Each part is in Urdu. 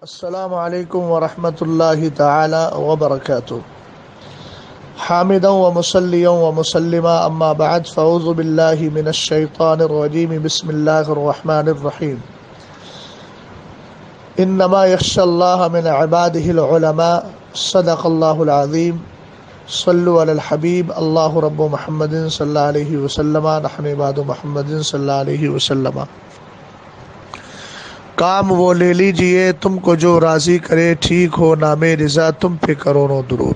السلام علیکم ورحمۃ اللہ تعالی وبرکاتہ حامدا ومصلیا ومسلما اما بعد فاعوذ باللہ من الشیطان الرجیم بسم اللہ الرحمن الرحیم انما یخشی اللہ من عبادہ العلماء صدق اللہ العظیم صلو علی الحبیب اللہ رب محمد صلی اللہ علیہ وسلم نحن عباد محمد صلی اللہ علیہ وسلم۔ کام وہ لے لیجئے تم کو جو راضی کرے، ٹھیک ہو نام رضا تم پہ کروڑوں درود۔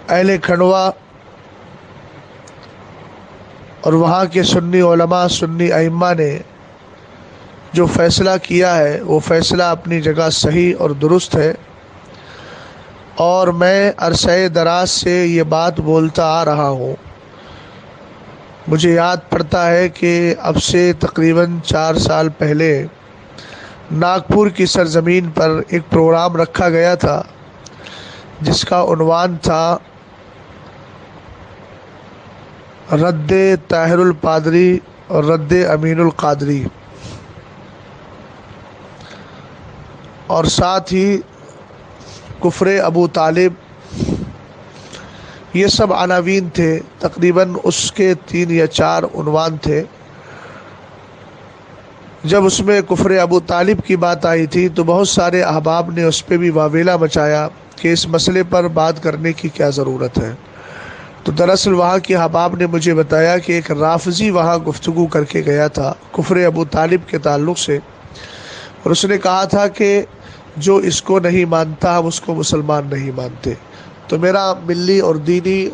اہل کھنڈوا اور وہاں کے سنی علماء، سنی ائمہ نے جو فیصلہ کیا ہے وہ فیصلہ اپنی جگہ صحیح اور درست ہے، اور میں عرصہ دراز سے یہ بات بولتا آ رہا ہوں۔ مجھے یاد پڑتا ہے کہ اب سے تقریباً 4 سال پہلے ناگپور کی سرزمین پر ایک پروگرام رکھا گیا تھا جس کا عنوان تھا رد طاہر الپادری اور رد امین القادری، اور ساتھ ہی کفر ابو طالب، یہ سب عناوین تھے۔ تقریباً اس کے 3 یا 4 عنوان تھے۔ جب اس میں کفر ابو طالب کی بات آئی تھی تو بہت سارے احباب نے اس پہ بھی واویلا مچایا کہ اس مسئلے پر بات کرنے کی کیا ضرورت ہے۔ تو دراصل وہاں کے احباب نے مجھے بتایا کہ ایک رافضی وہاں گفتگو کر کے گیا تھا کفر ابو طالب کے تعلق سے، اور اس نے کہا تھا کہ جو اس کو نہیں مانتا ہم اس کو مسلمان نہیں مانتے۔ تو میرا ملی اور دینی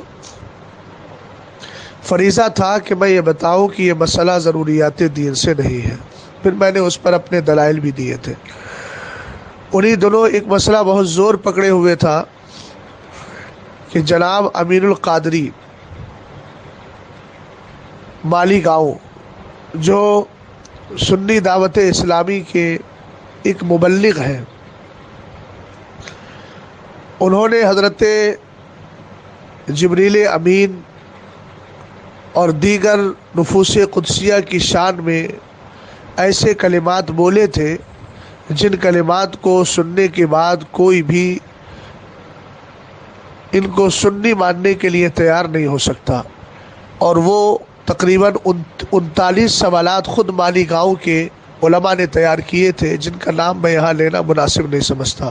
فریضہ تھا کہ میں یہ بتاؤں کہ یہ مسئلہ ضروریات دین سے نہیں ہے۔ پھر میں نے اس پر اپنے دلائل بھی دیے تھے۔ انہی دنوں ایک مسئلہ بہت زور پکڑے ہوئے تھا کہ جناب امین القادری مالی گاؤں، جو سنی دعوت اسلامی کے ایک مبلغ ہیں، انہوں نے حضرت جبریل امین اور دیگر نفوس قدسیہ کی شان میں ایسے کلمات بولے تھے جن کلمات کو سننے کے بعد کوئی بھی ان کو سنی ماننے کے لیے تیار نہیں ہو سکتا، اور وہ تقریباً 39 سوالات خود مالی گاؤں کے علماء نے تیار کیے تھے، جن کا نام میں یہاں لینا مناسب نہیں سمجھتا۔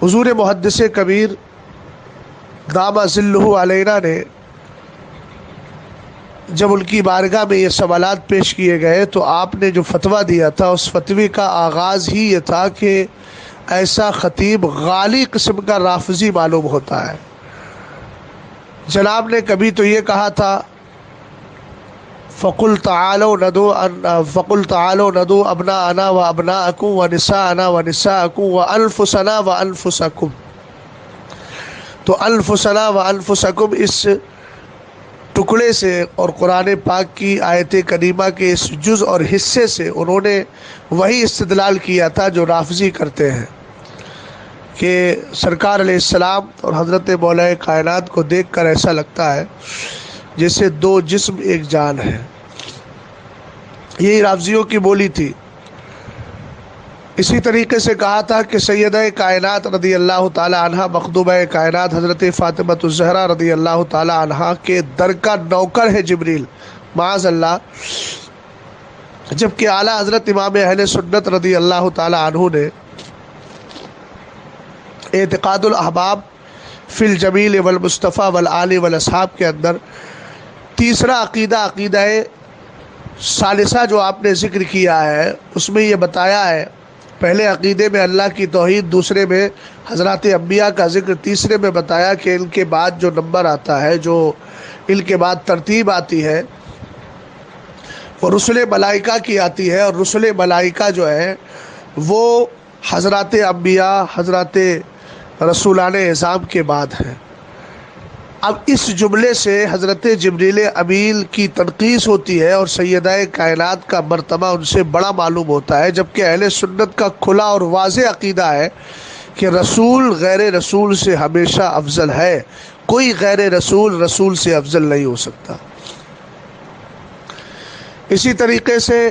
حضور محدث کبیر دامَ ظلہ علینا نے جب ان کی بارگاہ میں یہ سوالات پیش کیے گئے تو آپ نے جو فتویٰ دیا تھا اس فتوی کا آغاز ہی یہ تھا کہ ایسا خطیب غالی قسم کا رافضی معلوم ہوتا ہے۔ جناب نے کبھی تو یہ کہا تھا فَقُلْ تَعَالَوْا نَدْعُو أَبْنَاءَنَا وَأَبْنَاءَكُمْ وَنِسَاءَنَا وَنِسَاءَكُمْ وَأَنفُسَنَا وَأَنفُسَكُمْ۔ تو انفسنا وانفسکم اس ٹکڑے سے اور قرآن پاک کی آیت کریمہ کے اس جز اور حصے سے انہوں نے وہی استدلال کیا تھا جو رافضی کرتے ہیں، کہ سرکار علیہ السلام اور حضرت مولا کائنات کو دیکھ کر ایسا لگتا ہے جیسے 2 جسم ایک جان ہے۔ یہی رافضیوں کی بولی تھی۔ اسی طریقے سے کہا تھا کہ سیدہ کائنات رضی اللہ تعالی عنہ، مخدومہ کائنات حضرت فاطمہ الزہرا رضی اللہ تعالی عنہ کے در کا نوکر ہے جبریل، معاذ اللہ، جبکہ اعلیٰ حضرت امام اہل سنت رضی اللہ تعالی عنہ نے اعتقاد الاحباب فی الجمیل والمصطفیٰ والآل والاصحاب کے اندر تیسرا عقیدہ ثالثہ جو آپ نے ذکر کیا ہے، اس میں یہ بتایا ہے، پہلے عقیدے میں اللہ کی توحید، دوسرے میں حضرات انبیاء کا ذکر، تیسرے میں بتایا کہ ان کے بعد جو نمبر آتا ہے، جو ان کے بعد ترتیب آتی ہے، وہ رسل ملائکہ کی آتی ہے، اور رسل ملائکہ جو ہے وہ حضرات انبیاء، حضرات رسولان اعظام کے بعد ہیں۔ اب اس جملے سے حضرت جبریل امین کی تنقیص ہوتی ہے اور سیدہ کائنات کا مرتبہ ان سے بڑا معلوم ہوتا ہے، جبکہ اہل سنت کا کھلا اور واضح عقیدہ ہے کہ رسول غیر رسول سے ہمیشہ افضل ہے، کوئی غیر رسول رسول سے افضل نہیں ہو سکتا۔ اسی طریقے سے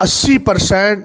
80%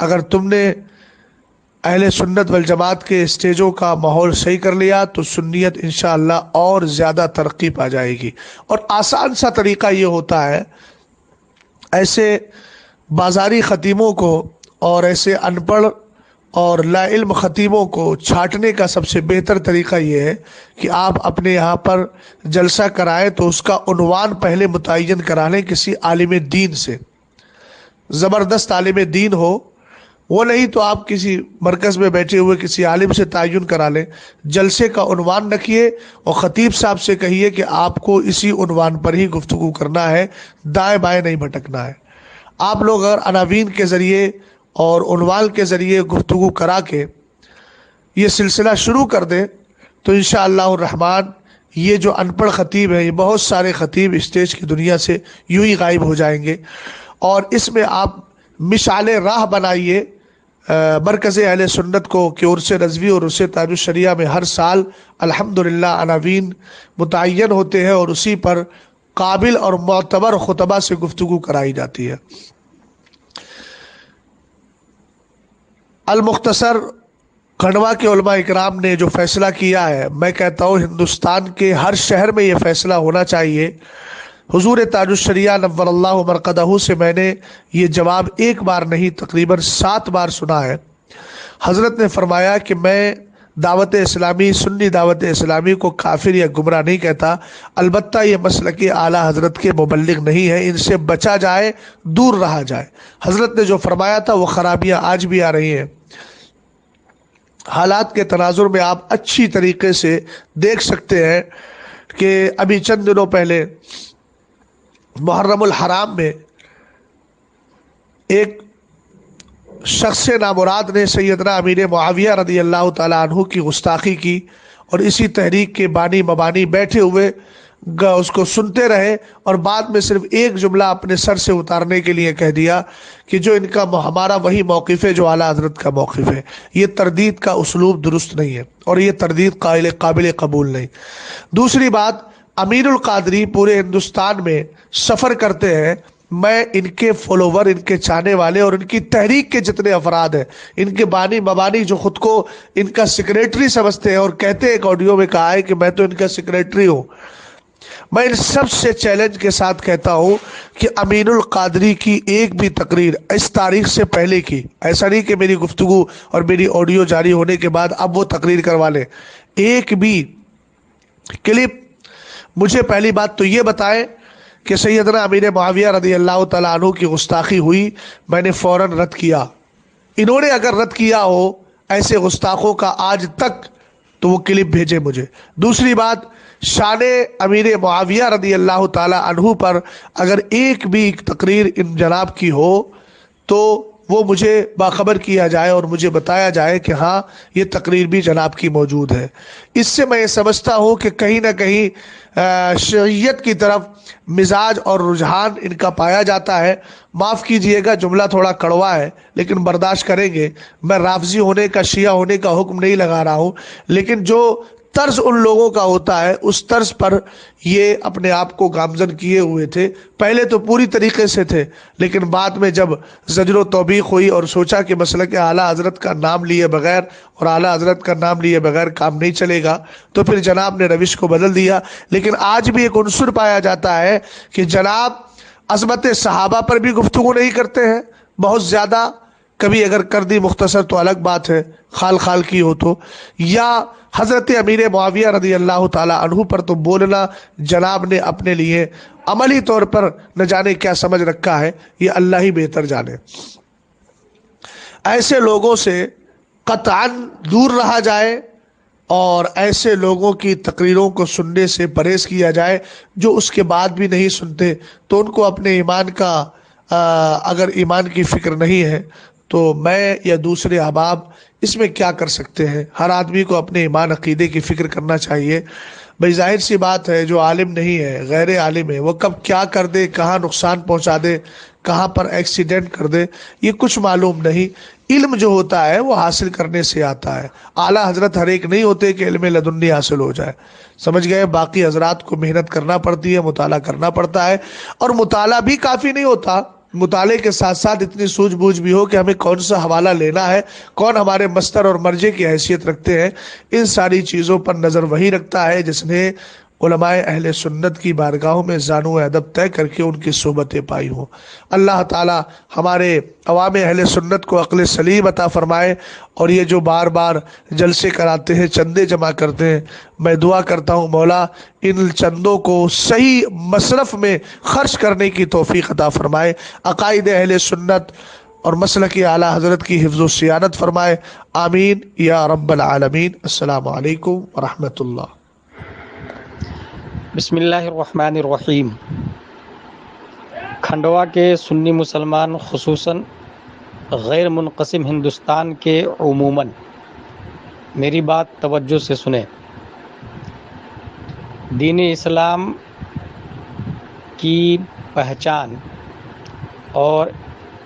اگر تم نے اہل سنت والجماعت کے اسٹیجوں کا ماحول صحیح کر لیا تو سنیت انشاءاللہ اور زیادہ ترقی پا جائے گی۔ اور آسان سا طریقہ یہ ہوتا ہے، ایسے بازاری خطیبوں کو اور ایسے ان پڑھ اور لا علم خطیبوں کو چھانٹنے کا سب سے بہتر طریقہ یہ ہے کہ آپ اپنے یہاں پر جلسہ کرائیں تو اس کا عنوان پہلے متعین کرا لیں کسی عالم دین سے، زبردست عالم دین ہو، وہ نہیں تو آپ کسی مرکز میں بیٹھے ہوئے کسی عالم سے تعین کرا لیں۔ جلسے کا عنوان رکھیے اور خطیب صاحب سے کہیے کہ آپ کو اسی عنوان پر ہی گفتگو کرنا ہے، دائیں بائیں نہیں بھٹکنا ہے۔ آپ لوگ اگر عناوین کے ذریعے اور عنوان کے ذریعے گفتگو کرا کے یہ سلسلہ شروع کر دیں تو انشاءاللہ الرحمن یہ جو ان پڑھ خطیب ہیں، یہ بہت سارے خطیب اسٹیج کی دنیا سے یوں ہی غائب ہو جائیں گے۔ اور اس میں آپ مشعل راہ بنائیے مرکز اہل سنت کو کہ عرس رضوی اور عرس تاج الشریعہ میں ہر سال الحمدللہ عناوین متعین ہوتے ہیں اور اسی پر قابل اور معتبر خطبہ سے گفتگو کرائی جاتی ہے۔ المختصر کھنڈوا کے علماء اکرام نے جو فیصلہ کیا ہے، میں کہتا ہوں ہندوستان کے ہر شہر میں یہ فیصلہ ہونا چاہیے۔ حضور تاج الشریعہ نور اللہ مرقدہ سے میں نے یہ جواب ایک بار نہیں تقریباً 7 بار سنا ہے۔ حضرت نے فرمایا کہ میں دعوت اسلامی، سنی دعوت اسلامی کو کافر یا گمراہ نہیں کہتا، البتہ یہ مسلک اعلیٰ حضرت کے مبلغ نہیں ہے، ان سے بچا جائے، دور رہا جائے۔ حضرت نے جو فرمایا تھا وہ خرابیاں آج بھی آ رہی ہیں۔ حالات کے تناظر میں آپ اچھی طریقے سے دیکھ سکتے ہیں کہ ابھی چند دنوں پہلے محرم الحرام میں ایک شخص نامراد نے سیدنا امیر معاویہ رضی اللہ تعالیٰ عنہ کی گستاخی کی، اور اسی تحریک کے بانی مبانی بیٹھے ہوئے اس کو سنتے رہے اور بعد میں صرف ایک جملہ اپنے سر سے اتارنے کے لیے کہہ دیا کہ جو ان کا ہمارا وہی موقف ہے جو اعلیٰ حضرت کا موقف ہے۔ یہ تردید کا اسلوب درست نہیں ہے اور یہ تردید قابل قبول نہیں۔ دوسری بات، امین القادری پورے ہندوستان میں سفر کرتے ہیں، میں ان کے فالوور، ان کے چاہنے والے اور ان کی تحریک کے جتنے افراد ہیں، ان کے بانی مبانی جو خود کو ان کا سیکریٹری سمجھتے ہیں اور کہتے ہیں، ایک آڈیو میں کہا ہے کہ میں تو ان کا سیکریٹری ہوں، میں ان سب سے چیلنج کے ساتھ کہتا ہوں کہ امین القادری کی ایک بھی تقریر اس تاریخ سے پہلے کی، ایسا نہیں کہ میری گفتگو اور میری آڈیو جاری ہونے کے بعد اب وہ تقریر کروا لیں، ایک بھی کلپ مجھے پہلی بات تو یہ بتائیں کہ سیدنا امیر معاویہ رضی اللہ تعالیٰ عنہ کی گستاخی ہوئی، میں نے فوراً رد کیا۔ انہوں نے اگر رد کیا ہو ایسے گستاخوں کا آج تک تو وہ کلپ بھیجے مجھے۔ دوسری بات، شان امیر معاویہ رضی اللہ تعالیٰ عنہ پر اگر ایک بھی تقریر ان جناب کی ہو تو وہ مجھے باخبر کیا جائے اور مجھے بتایا جائے کہ ہاں یہ تقریر بھی جناب کی موجود ہے۔ اس سے میں یہ سمجھتا ہوں کہ کہیں نہ کہیں شیعیت کی طرف مزاج اور رجحان ان کا پایا جاتا ہے۔ معاف کیجئے گا، جملہ تھوڑا کڑوا ہے لیکن برداشت کریں گے۔ میں رافضی ہونے کا، شیعہ ہونے کا حکم نہیں لگا رہا ہوں، لیکن جو طرز ان لوگوں کا ہوتا ہے اس طرز پر یہ اپنے آپ کو گامزن کیے ہوئے تھے۔ پہلے تو پوری طریقے سے تھے، لیکن بعد میں جب زجر و توبیخ ہوئی اور سوچا کہ مسلک اعلیٰ حضرت کا نام لیے بغیر اور اعلیٰ حضرت کا نام لیے بغیر کام نہیں چلے گا، تو پھر جناب نے روش کو بدل دیا۔ لیکن آج بھی ایک عنصر پایا جاتا ہے کہ جناب عظمت صحابہ پر بھی گفتگو نہیں کرتے ہیں، بہت زیادہ، کبھی اگر کر دی مختصر تو الگ بات ہے، خال خال کی ہو تو، یا حضرت امیر معاویہ رضی اللہ تعالیٰ عنہ پر تو بولنا جناب نے اپنے لیے عملی طور پر نہ جانے کیا سمجھ رکھا ہے، یہ اللہ ہی بہتر جانے۔ ایسے لوگوں سے قطعاً دور رہا جائے اور ایسے لوگوں کی تقریروں کو سننے سے پرہیز کیا جائے جو اس کے بعد بھی نہیں سنتے، تو ان کو اپنے ایمان کا اگر ایمان کی فکر نہیں ہے تو میں یا دوسرے احباب اس میں کیا کر سکتے ہیں۔ ہر آدمی کو اپنے ایمان عقیدے کی فکر کرنا چاہیے۔ بھئی ظاہر سی بات ہے، جو عالم نہیں ہے، غیر عالم ہے، وہ کب کیا کر دے، کہاں نقصان پہنچا دے، کہاں پر ایکسیڈنٹ کر دے، یہ کچھ معلوم نہیں۔ علم جو ہوتا ہے وہ حاصل کرنے سے آتا ہے۔ اعلیٰ حضرت ہر ایک نہیں ہوتے کہ علم لدنی حاصل ہو جائے، سمجھ گئے؟ باقی حضرات کو محنت کرنا پڑتی ہے، مطالعہ کرنا پڑتا ہے، اور مطالعہ بھی کافی نہیں ہوتا۔ مطالعے کے ساتھ ساتھ اتنی سوجھ بوجھ بھی ہو کہ ہمیں کون سا حوالہ لینا ہے، کون ہمارے مصدر اور مرجع کی حیثیت رکھتے ہیں، ان ساری چیزوں پر نظر وہی رکھتا ہے جس نے علماء اہل سنت کی بارگاہوں میں زانو ادب طے کر کے ان کی صحبتیں پائی ہوں۔ اللہ تعالی ہمارے عوام اہل سنت کو عقل سلیم عطا فرمائے، اور یہ جو بار بار جلسے کراتے ہیں، چندے جمع کرتے ہیں، میں دعا کرتا ہوں مولا ان چندوں کو صحیح مصرف میں خرچ کرنے کی توفیق عطا فرمائے، عقائد اہل سنت اور مسلک اعلیٰ حضرت کی حفظ و صیانت فرمائے، آمین یا رب العالمین۔ السلام علیکم ورحمۃ اللہ۔ بسم اللہ الرحمن الرحیم۔ کھنڈوا کے سنی مسلمان خصوصاً غیر منقسم ہندوستان کے عموماً میری بات توجہ سے سنیں۔ دین اسلام کی پہچان اور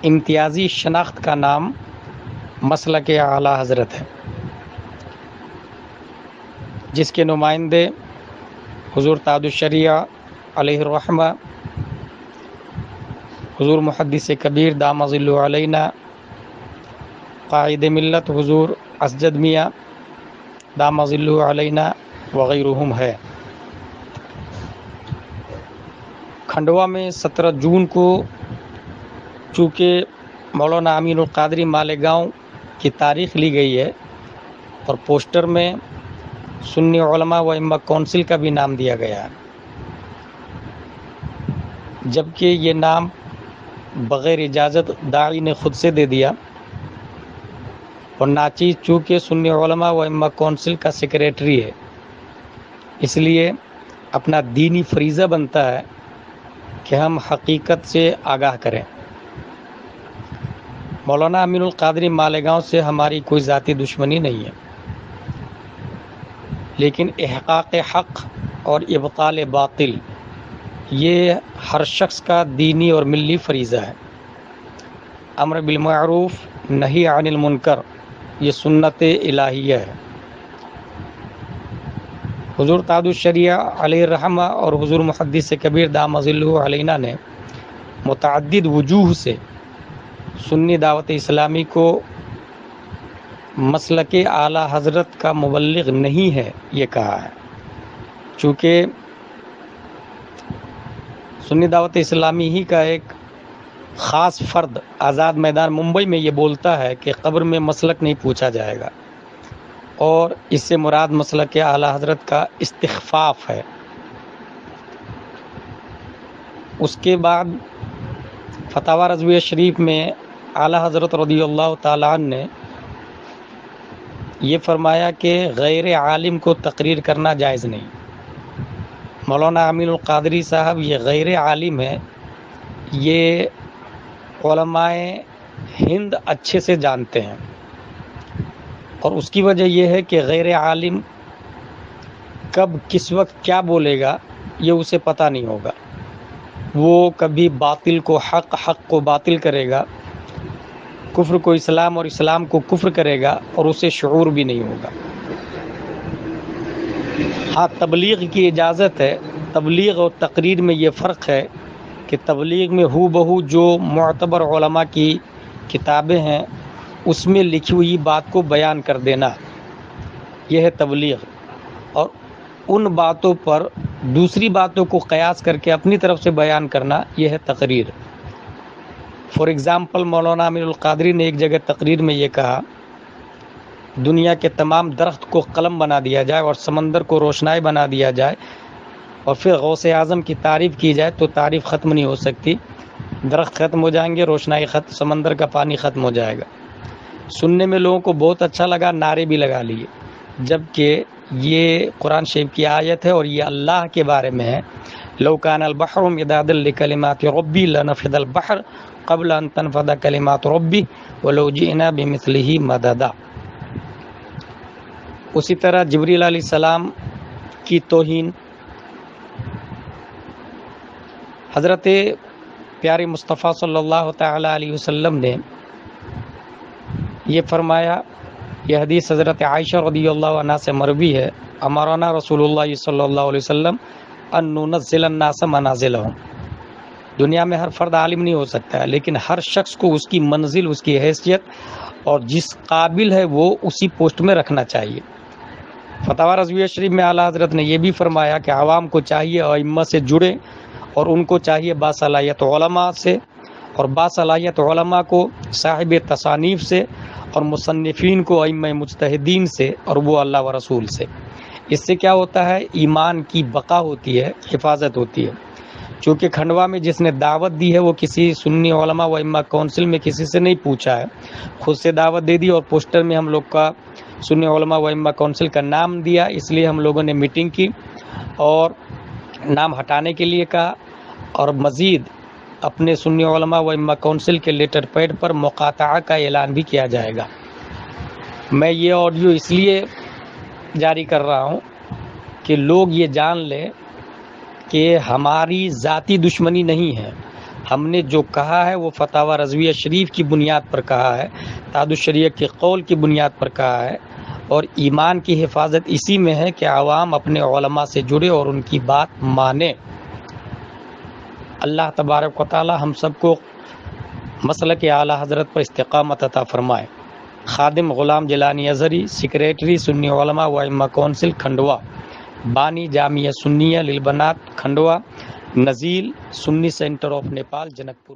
امتیازی شناخت کا نام مسلک اعلیٰ حضرت ہے، جس کے نمائندے حضور تاج الشریعہ علیہ الرحمہ، حضور محدث کبیر دام ظلہ علینا، قائد ملت حضور اسجد میاں دام ظلہ علینا وغیرہم ہے۔ کھنڈوا میں 17 جون کو چونکہ مولانا امین القادری مالیگاؤں کی تاریخ لی گئی ہے اور پوسٹر میں سنی علماء و ائمہ کونسل کا بھی نام دیا گیا ہے، جبکہ یہ نام بغیر اجازت داعی نے خود سے دے دیا، اور ناچیز چونکہ سنی علماء و ائمہ کونسل کا سیکریٹری ہے، اس لیے اپنا دینی فریضہ بنتا ہے کہ ہم حقیقت سے آگاہ کریں۔ مولانا امین القادری مالیگاؤں سے ہماری کوئی ذاتی دشمنی نہیں ہے، لیکن احقاق حق اور ابطال باطل یہ ہر شخص کا دینی اور ملی فریضہ ہے۔ امر بالمعروف نہی عن المنکر یہ سنت الہیہ ہے۔ حضور تاج الشریعہ علیہ الرحمہ اور حضور محدث کبیر دام ظلہ علینا نے متعدد وجوہ سے سنی دعوت اسلامی کو مسلک اعلیٰ حضرت کا مبلغ نہیں ہے یہ کہا ہے، چونکہ سنی دعوت اسلامی ہی کا ایک خاص فرد آزاد میدان ممبئی میں یہ بولتا ہے کہ قبر میں مسلک نہیں پوچھا جائے گا، اور اس سے مراد مسلک اعلیٰ حضرت کا استخفاف ہے۔ اس کے بعد فتاوی رضویہ شریف میں اعلیٰ حضرت رضی اللہ تعالیٰ عنہ نے یہ فرمایا کہ غیر عالم کو تقریر کرنا جائز نہیں۔ مولانا امین القادری صاحب یہ غیر عالم ہے، یہ علماء ہند اچھے سے جانتے ہیں، اور اس کی وجہ یہ ہے کہ غیر عالم کب کس وقت کیا بولے گا یہ اسے پتہ نہیں ہوگا، وہ کبھی باطل کو حق، حق کو باطل کرے گا، کفر کو اسلام اور اسلام کو کفر کرے گا، اور اسے شعور بھی نہیں ہوگا۔ ہاں تبلیغ کی اجازت ہے، تبلیغ اور تقریر میں یہ فرق ہے کہ تبلیغ میں ہو بہو جو معتبر علماء کی کتابیں ہیں اس میں لکھی ہوئی بات کو بیان کر دینا، یہ ہے تبلیغ، اور ان باتوں پر دوسری باتوں کو قیاس کر کے اپنی طرف سے بیان کرنا یہ ہے تقریر۔ فار ایگزامپل مولانا امین القادری نے ایک جگہ تقریر میں یہ کہا دنیا کے تمام درخت کو قلم بنا دیا جائے اور سمندر کو روشنائی بنا دیا جائے اور پھر غوث اعظم کی تعریف کی جائے تو تعریف ختم نہیں ہو سکتی، درخت ختم ہو جائیں گے، روشنائی ختم، سمندر کا پانی ختم ہو جائے گا۔ سننے میں لوگوں کو بہت اچھا لگا، نعرے بھی لگا لیے، جبکہ یہ قرآن شریف کی آیت ہے اور یہ اللہ کے بارے میں ہے۔ لو کان البحر مدادا لکلمات ربی لنفد البحر قبل ان تنفد کلمات ربی ولو جئنا بمثلہ مددا۔ اسی طرح جبریل علیہ السلام کی توہین، حضرت پیارے مصطفیٰ صلی اللہ تعالی علیہ وسلم نے یہ فرمایا، یہ حدیث حضرت عائشہ رضی اللہ عنہا سے مروی ہے، امرنا رسول اللہ صلی اللہ علیہ وسلم ان ننزل الناس منازلهم، دنیا میں ہر فرد عالم نہیں ہو سکتا ہے، لیکن ہر شخص کو اس کی منزل، اس کی حیثیت اور جس قابل ہے وہ اسی پوسٹ میں رکھنا چاہیے۔ فتاوی رضویہ شریف میں اعلیٰ حضرت نے یہ بھی فرمایا کہ عوام کو چاہیے ائمہ سے جڑے، اور ان کو چاہیے باصلاحیت علماء سے، اور باصلاحیت علماء کو صاحب تصانیف سے، اور مصنفین کو ائمہ مجتہدین سے، اور وہ اللہ و رسول سے۔ اس سے کیا ہوتا ہے؟ ایمان کی بقا ہوتی ہے، حفاظت ہوتی ہے۔ چونکہ کھنڈوا میں جس نے دعوت دی ہے وہ کسی سنی علماء و ائمہ کونسل میں کسی سے نہیں پوچھا ہے، خود سے دعوت دے دی، اور پوسٹر میں ہم لوگ کا سنی علماء و ائمہ کونسل کا نام دیا۔ اس لیے ہم لوگوں نے میٹنگ کی اور نام ہٹانے کے لیے کہا، اور مزید اپنے سنی علماء و ائمہ کونسل کے لیٹر پیڈ پر مقاطعہ کا اعلان بھی کیا جائے گا۔ میں یہ آڈیو اس لیے جاری کر رہا ہوں کہ لوگ یہ جان لیں کہ ہماری ذاتی دشمنی نہیں ہے۔ ہم نے جو کہا ہے وہ فتاوی رضویہ شریف کی بنیاد پر کہا ہے، تعدد الشریعہ کے قول کی بنیاد پر کہا ہے، اور ایمان کی حفاظت اسی میں ہے کہ عوام اپنے علماء سے جڑے اور ان کی بات مانے۔ اللہ تبارک و تعالی ہم سب کو مسلک اعلیٰ حضرت پر استقامت عطا فرمائے۔ خادم غلام جیلانی ازہری، سیکریٹری سنی علماء و ائمہ کونسل کھنڈوا، بانی جامعہ سنیہ للبنات کھنڈوا، نزیل سنی سینٹر آف نیپال جنک پور۔